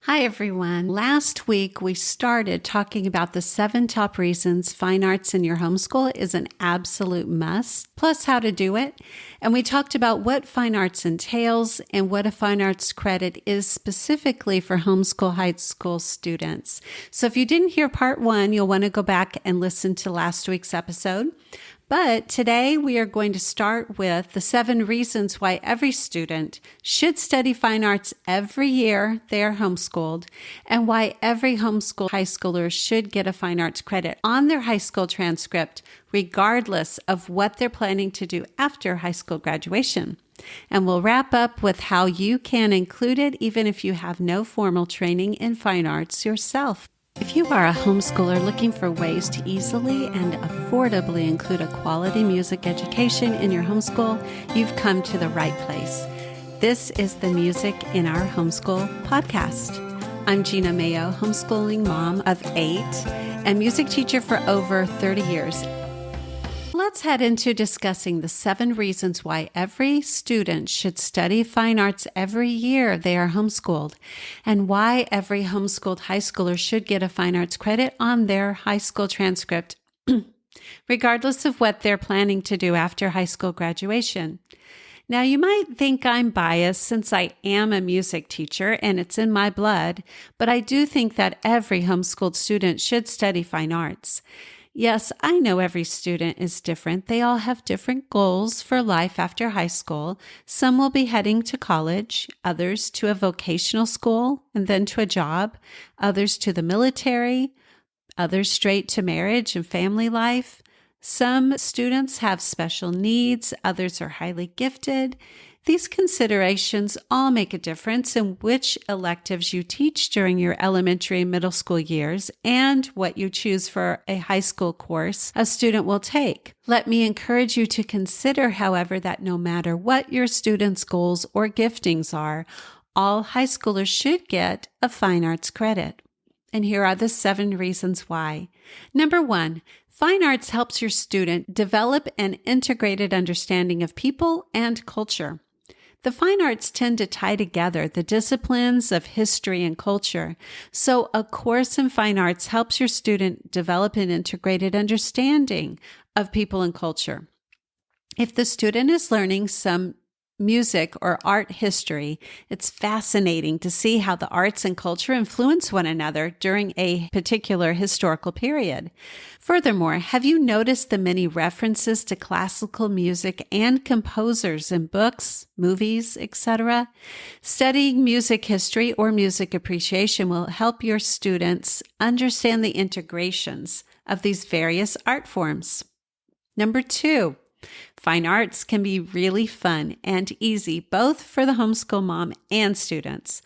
Hi, everyone. Last week, we started talking about the 7 top reasons fine arts in your homeschool is an absolute must, plus how to do it. And we talked about what fine arts entails and what a fine arts credit is specifically for homeschool high school students. So if you didn't hear part 1, you'll want to go back and listen to last week's episode. But today we are going to start with the 7 reasons why every student should study fine arts every year they are homeschooled, and why every homeschool high schooler should get a fine arts credit on their high school transcript, regardless of what they're planning to do after high school graduation. And we'll wrap up with how you can include it even if you have no formal training in fine arts yourself. If you are a homeschooler looking for ways to easily and affordably include a quality music education in your homeschool, you've come to the right place. This is the Music in Our Homeschool podcast. I'm Gena Mayo, homeschooling mom of 8 and music teacher for over 30 years. Let's head into discussing the 7 reasons why every student should study fine arts every year they are homeschooled, and why every homeschooled high schooler should get a fine arts credit on their high school transcript, regardless of what they're planning to do after high school graduation. Now, you might think I'm biased since I am a music teacher and it's in my blood, but I do think that every homeschooled student should study fine arts. Yes, I know every student is different. They all have different goals for life after high school. Some will be heading to college, others to a vocational school, and then to a job, others to the military, others straight to marriage and family life. Some students have special needs, others are highly gifted. These considerations all make a difference in which electives you teach during your elementary and middle school years and what you choose for a high school course a student will take. Let me encourage you to consider, however, that no matter what your students' goals or giftings are, all high schoolers should get a fine arts credit. And here are the 7 reasons why. Number 1, fine arts helps your student develop an integrated understanding of people and culture. The fine arts tend to tie together the disciplines of history and culture, so a course in fine arts helps your student develop an integrated understanding of people and culture. If the student is learning some music or art history, it's fascinating to see how the arts and culture influence one another during a particular historical period. Furthermore, have you noticed the many references to classical music and composers in books, movies, etc.? Studying music history or music appreciation will help your students understand the integrations of these various art forms. Number 2, fine arts can be really fun and easy, both for the homeschool mom and students.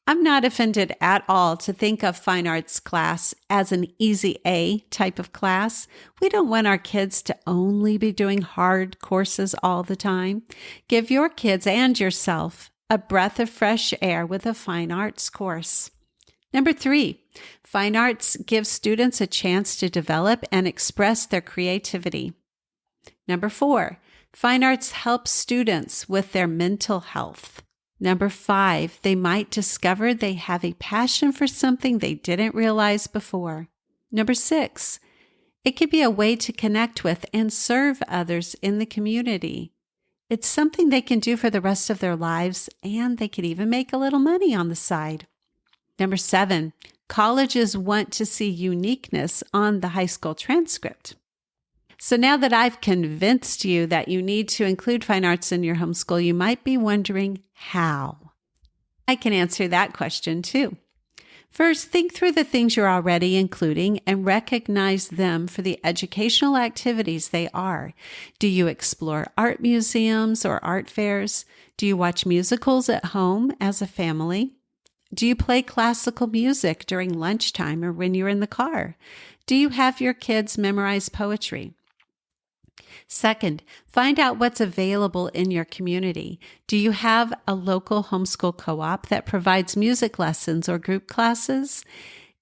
I'm not offended at all to think of fine arts class as an easy A type of class. We don't want our kids to only be doing hard courses all the time. Give your kids and yourself a breath of fresh air with a fine arts course. Number 3, fine arts gives students a chance to develop and express their creativity. Number 4, fine arts helps students with their mental health. Number 5, they might discover they have a passion for something they didn't realize before. Number 6, it could be a way to connect with and serve others in the community. It's something they can do for the rest of their lives, and they could even make a little money on the side. Number 7, colleges want to see uniqueness on the high school transcript. So now that I've convinced you that you need to include fine arts in your homeschool, you might be wondering how. I can answer that question too. First, think through the things you're already including and recognize them for the educational activities they are. Do you explore art museums or art fairs? Do you watch musicals at home as a family? Do you play classical music during lunchtime or when you're in the car? Do you have your kids memorize poetry? Second, find out what's available in your community. Do you have a local homeschool co-op that provides music lessons or group classes?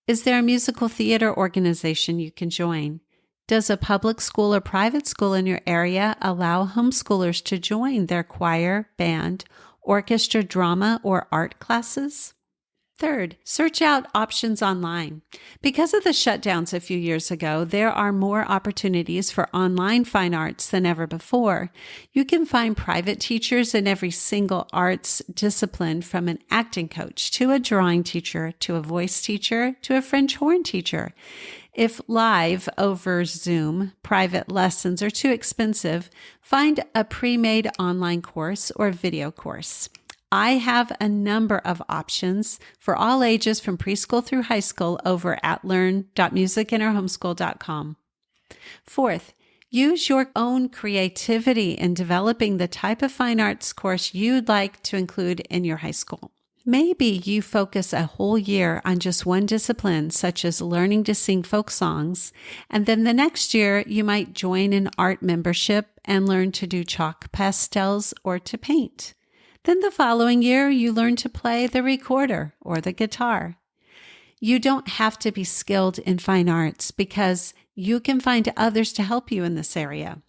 Is there a musical theater organization you can join? Does a public school or private school in your area allow homeschoolers to join their choir, band, orchestra, drama, or art classes? Third, search out options online. Because of the shutdowns a few years ago, there are more opportunities for online fine arts than ever before. You can find private teachers in every single arts discipline, from an acting coach to a drawing teacher to a voice teacher to a French horn teacher. If live over Zoom private lessons are too expensive, find a pre-made online course or video course. I have a number of options for all ages from preschool through high school over at learn.musicinourhomeschool.com. Fourth, use your own creativity in developing the type of fine arts course you'd like to include in your high school. Maybe you focus a whole year on just one discipline, such as learning to sing folk songs, and then the next year you might join an art membership and learn to do chalk pastels or to paint. Then the following year, you learn to play the recorder or the guitar. You don't have to be skilled in fine arts because you can find others to help you in this area.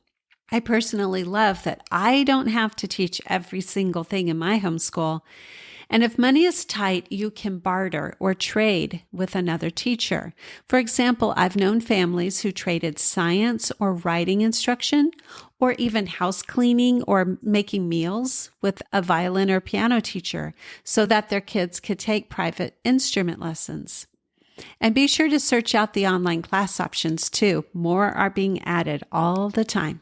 I personally love that I don't have to teach every single thing in my homeschool. And if money is tight, you can barter or trade with another teacher. For example, I've known families who traded science or writing instruction, or even house cleaning or making meals with a violin or piano teacher so that their kids could take private instrument lessons. And be sure to search out the online class options too. More are being added all the time.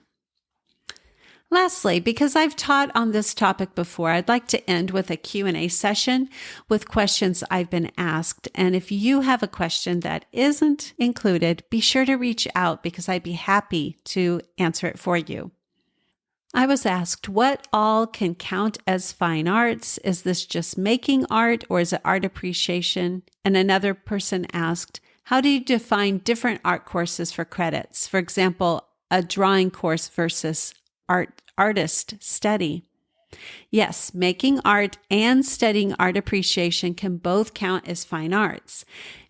Lastly, because I've taught on this topic before, I'd like to end with a Q&A session with questions I've been asked. And if you have a question that isn't included, be sure to reach out because I'd be happy to answer it for you. I was asked, what all can count as fine arts? Is this just making art or is it art appreciation? And another person asked, how do you define different art courses for credits? For example, a drawing course versus artist study. Yes, making art and studying art appreciation can both count as fine arts.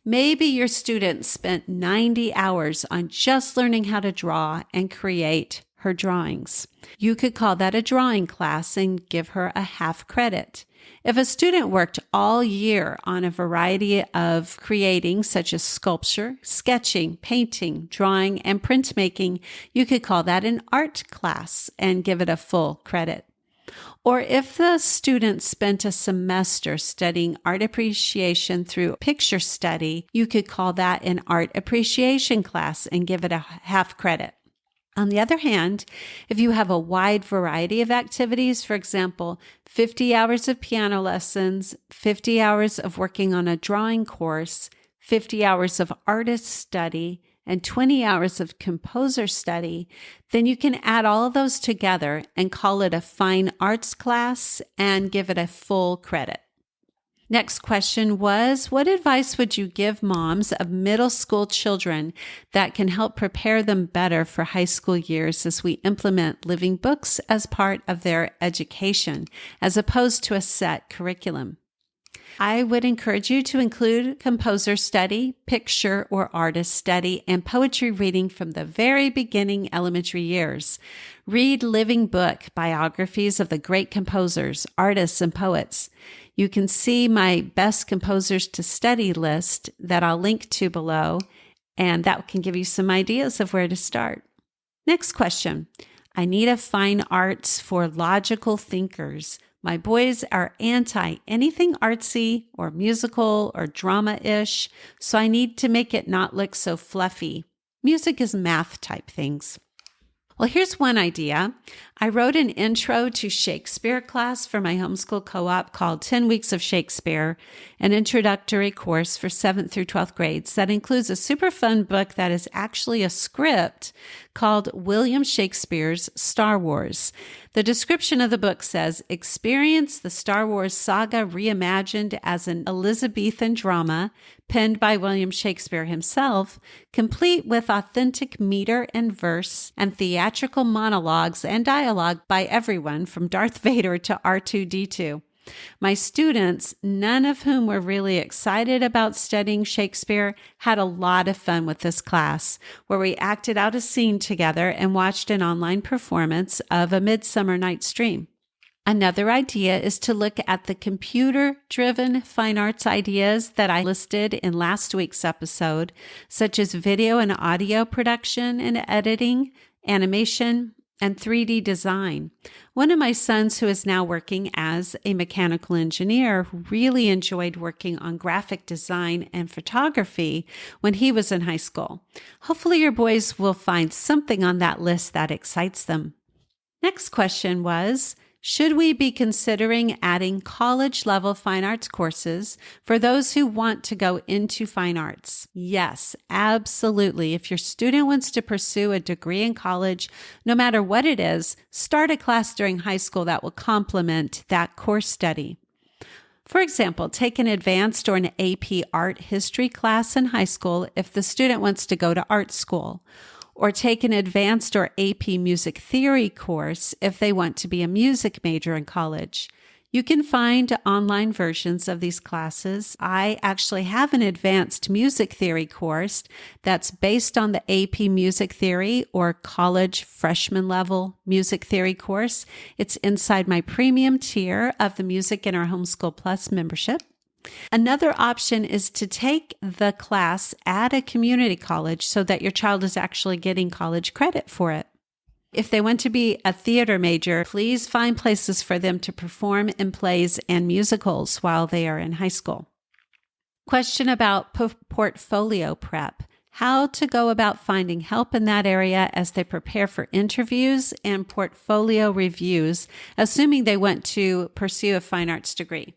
Maybe your student spent 90 hours on just learning how to draw and create her drawings. You could call that a drawing class and give her a half credit. If a student worked all year on a variety of creating, such as sculpture, sketching, painting, drawing, and printmaking, you could call that an art class and give it a full credit. Or if the student spent a semester studying art appreciation through picture study, you could call that an art appreciation class and give it a half credit. On the other hand, if you have a wide variety of activities, for example, 50 hours of piano lessons, 50 hours of working on a drawing course, 50 hours of artist study, and 20 hours of composer study, then you can add all of those together and call it a fine arts class and give it a full credit. Next question was, what advice would you give moms of middle school children that can help prepare them better for high school years as we implement living books as part of their education, as opposed to a set curriculum? I would encourage you to include composer study, picture or artist study, and poetry reading from the very beginning elementary years. Read living book biographies of the great composers, artists, and poets. You can see my best composers to study list that I'll link to below, and that can give you some ideas of where to start. Next question. I need a fine arts for logical thinkers. My boys are anti anything artsy or musical or drama-ish, so I need to make it not look so fluffy. Music is math type things. Well, here's one idea. I wrote an intro to Shakespeare class for my homeschool co-op called 10 Weeks of Shakespeare, an introductory course for 7th through 12th grades that includes a super fun book that is actually a script called William Shakespeare's Star Wars. The description of the book says, experience the Star Wars saga reimagined as an Elizabethan drama penned by William Shakespeare himself, complete with authentic meter and verse and theatrical monologues and dialogue by everyone from Darth Vader to R2-D2. My students, none of whom were really excited about studying Shakespeare, had a lot of fun with this class, where we acted out a scene together and watched an online performance of A Midsummer Night's Dream. Another idea is to look at the computer-driven fine arts ideas that I listed in last week's episode, such as video and audio production and editing, animation, and 3D design. One of my sons, who is now working as a mechanical engineer, really enjoyed working on graphic design and photography when he was in high school. Hopefully your boys will find something on that list that excites them. Next question was, should we be considering adding college-level fine arts courses for those who want to go into fine arts? Yes, absolutely. If your student wants to pursue a degree in college, no matter what it is, start a class during high school that will complement that course study. For example, take an advanced or an AP art history class in high school if the student wants to go to art school, or take an advanced or AP music theory course if they want to be a music major in college. You can find online versions of these classes. I actually have an advanced music theory course that's based on the AP music theory or college freshman level music theory course. It's inside my premium tier of the Music in Our Homeschool Plus membership. Another option is to take the class at a community college so that your child is actually getting college credit for it. If they want to be a theater major, please find places for them to perform in plays and musicals while they are in high school. Question about portfolio prep. How to go about finding help in that area as they prepare for interviews and portfolio reviews, assuming they want to pursue a fine arts degree.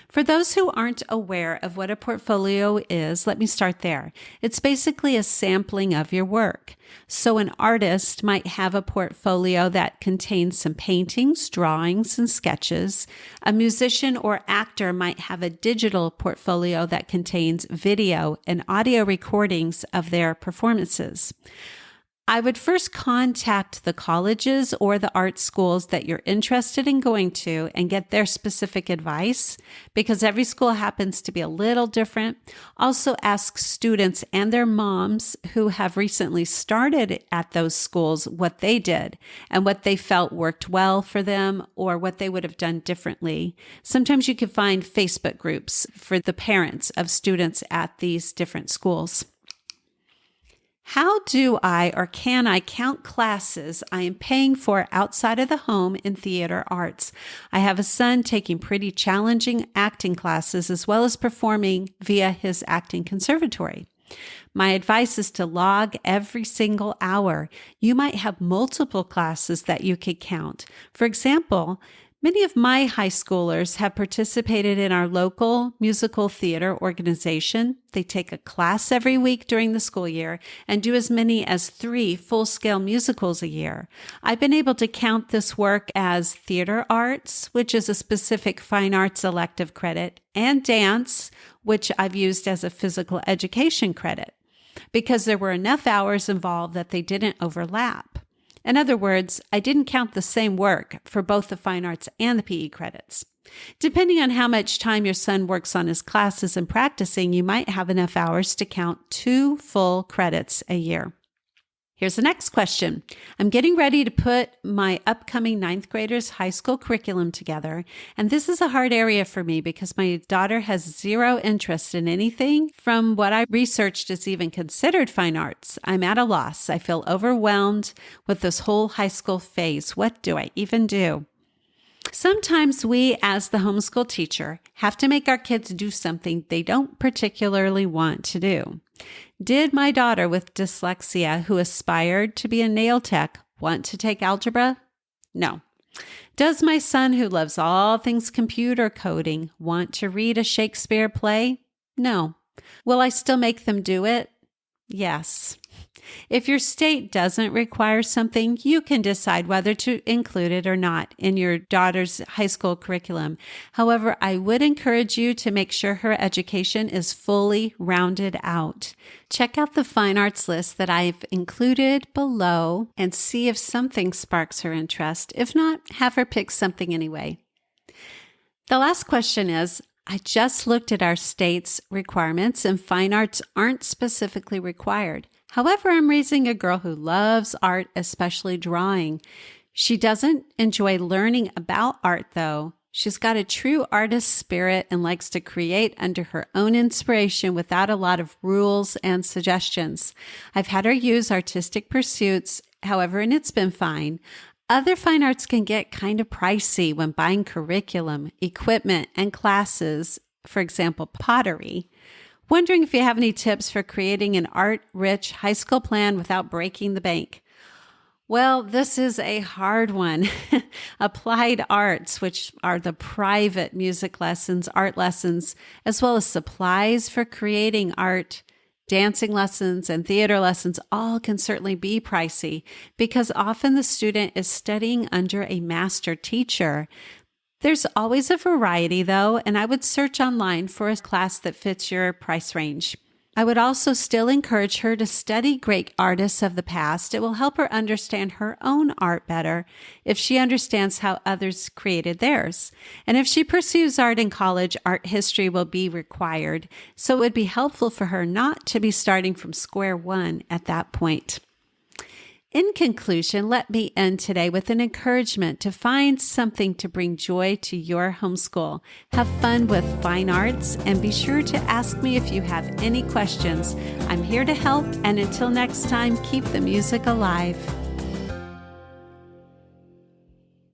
For those who aren't aware of what a portfolio is, let me start there. It's basically a sampling of your work. So an artist might have a portfolio that contains some paintings, drawings, and sketches. A musician or actor might have a digital portfolio that contains video and audio recordings of their performances. I would first contact the colleges or the art schools that you're interested in going to and get their specific advice, because every school happens to be a little different. Also ask students and their moms who have recently started at those schools what they did and what they felt worked well for them or what they would have done differently. Sometimes you can find Facebook groups for the parents of students at these different schools. How do I or can I count classes I am paying for outside of the home in theater arts? I have a son taking pretty challenging acting classes as well as performing via his acting conservatory. My advice is to log every single hour. You might have multiple classes that you could count. For example, many of my high schoolers have participated in our local musical theater organization. They take a class every week during the school year and do as many as 3 full-scale musicals a year. I've been able to count this work as theater arts, which is a specific fine arts elective credit, and dance, which I've used as a physical education credit, because there were enough hours involved that they didn't overlap. In other words, I didn't count the same work for both the fine arts and the PE credits. Depending on how much time your son works on his classes and practicing, you might have enough hours to count 2 full credits a year. Here's the next question. I'm getting ready to put my upcoming 9th graders' high school curriculum together, and this is a hard area for me because my daughter has 0 interest in anything from what I researched is even considered fine arts. I'm at a loss. I feel overwhelmed with this whole high school phase. What do I even do? Sometimes we, as the homeschool teacher, have to make our kids do something they don't particularly want to do. Did my daughter with dyslexia, who aspired to be a nail tech, want to take algebra? No. Does my son, who loves all things computer coding, want to read a Shakespeare play? No. Will I still make them do it? Yes. If your state doesn't require something, you can decide whether to include it or not in your daughter's high school curriculum. However, I would encourage you to make sure her education is fully rounded out. Check out the fine arts list that I've included below and see if something sparks her interest. If not, have her pick something anyway. The last question is, I just looked at our state's requirements and fine arts aren't specifically required. However, I'm raising a girl who loves art, especially drawing. She doesn't enjoy learning about art, though. She's got a true artist spirit and likes to create under her own inspiration without a lot of rules and suggestions. I've had her use artistic pursuits, however, and it's been fine. Other fine arts can get kind of pricey when buying curriculum, equipment, and classes, for example, pottery. Wondering if you have any tips for creating an art-rich high school plan without breaking the bank. Well, this is a hard one. Applied arts, which are the private music lessons, art lessons, as well as supplies for creating art, dancing lessons, and theater lessons, all can certainly be pricey because often the student is studying under a master teacher. There's always a variety, though, and I would search online for a class that fits your price range. I would also still encourage her to study great artists of the past. It will help her understand her own art better if she understands how others created theirs. And if she pursues art in college, art history will be required. So it would be helpful for her not to be starting from square one at that point. In conclusion, let me end today with an encouragement to find something to bring joy to your homeschool. Have fun with fine arts and be sure to ask me if you have any questions. I'm here to help, and until next time, keep the music alive.